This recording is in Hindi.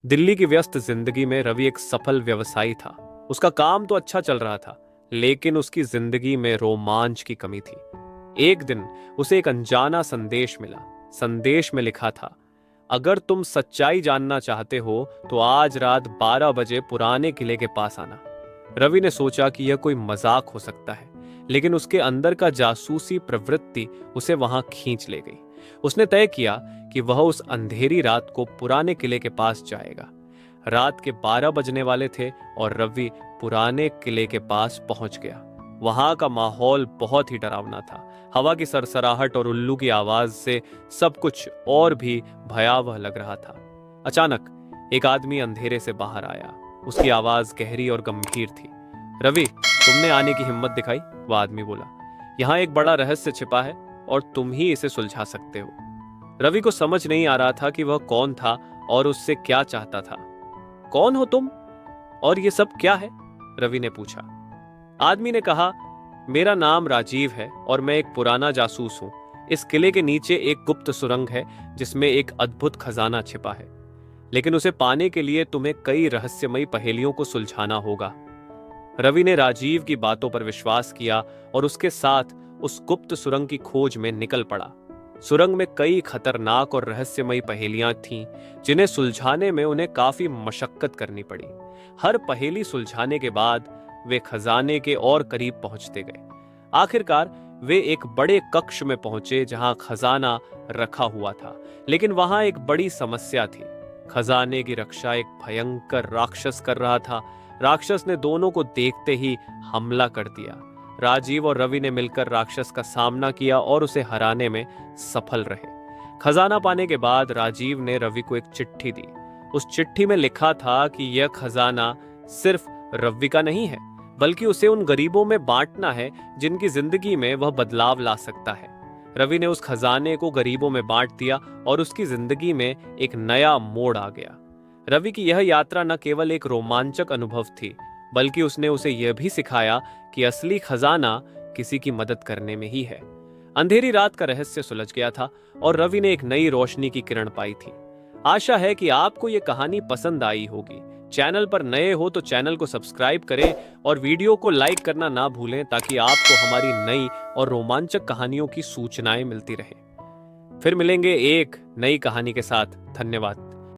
दिल्ली की व्यस्त जिंदगी में रवि एक सफल व्यवसायी था। उसका काम तो अच्छा चल रहा था, लेकिन उसकी जिंदगी में रोमांच की कमी थी। एक दिन उसे एक अनजाना संदेश मिला। संदेश में लिखा था, अगर तुम सच्चाई जानना चाहते हो तो आज रात 12 बजे पुराने किले के पास आना। रवि ने सोचा कि यह कोई मजाक हो सकता है, लेकिन उसके अंदर का जासूसी प्रवृत्ति उसे वहां खींच ले गई। उसने तय किया कि वह उस अंधेरी रात को पुराने किले के पास जाएगा। रात के 12 बजने वाले थे और रवि पुराने किले के पास पहुंच गया। वहां का माहौल बहुत ही डरावना था। हवा की सरसराहट और उल्लू की आवाज से सब कुछ और भी भयावह लग रहा था। अचानक एक आदमी अंधेरे से बाहर आया। उसकी आवाज गहरी और गंभीर थी। रवि, तुमने आने की हिम्मत दिखाई, वह आदमी बोला। यहाँ एक बड़ा रहस्य छिपा है और तुम ही इसे सुलझा सकते हो। रवि को समझ नहीं आ रहा था कि वह कौन था और उससे क्या चाहता था। कौन हो तुम और ये सब क्या है? रवि ने पूछा। आदमी ने कहा, मेरा नाम राजीव है और मैं एक पुराना जासूस हूं। इस किले के नीचे एक गुप्त सुरंग है जिसमें एक अद्भुत खजाना छिपा है, लेकिन उसे पाने के लिए तुम्हें कई रहस्यमयी पहेलियों को सुलझाना होगा। रवि ने राजीव की बातों पर विश्वास किया और उसके साथ उस गुप्त सुरंग की खोज में निकल पड़ा। सुरंग में कई खतरनाक और रहस्यमयी पहेलियां थीं, जिन्हें सुलझाने में उन्हें काफी मशक्कत करनी पड़ी। हर पहेली सुलझाने के बाद वे खजाने के और करीब पहुंचते गए। आखिरकार वे एक बड़े कक्ष में पहुंचे जहां खजाना रखा हुआ था, लेकिन वहां एक बड़ी समस्या थी। खजाने की रक्षा एक भयंकर राक्षस कर रहा था। राक्षस ने दोनों को देखते ही हमला कर दिया। राजीव और रवि ने मिलकर राक्षस का सामना किया और उसे हराने में सफल रहे। खजाना पाने के बाद राजीव ने रवि को एक चिट्ठी दी। उस चिट्ठी में लिखा था कि यह खजाना सिर्फ रवि का नहीं है, बल्कि उसे उन गरीबों में बांटना है जिनकी जिंदगी में वह बदलाव ला सकता है। रवि ने उस खजाने को गरीबों में बांट दिया और उसकी जिंदगी में एक नया मोड़ आ गया। रवि की यह यात्रा न केवल एक रोमांचक अनुभव थी, बल्कि उसने उसे यह भी सिखाया कि असली खजाना किसी की मदद करने में ही है। अंधेरी रात का रहस्य सुलझ गया था और रवि ने एक नई रोशनी की किरण पाई थी। आशा है कि आपको यह कहानी पसंद आई होगी। चैनल पर नए हो तो चैनल को सब्सक्राइब करें और वीडियो को लाइक करना ना भूलें, ताकि आपको हमारी नई और रोमांचक कहानियों की सूचनाएं मिलती रहें। फिर मिलेंगे एक नई कहानी के साथ। धन्यवाद।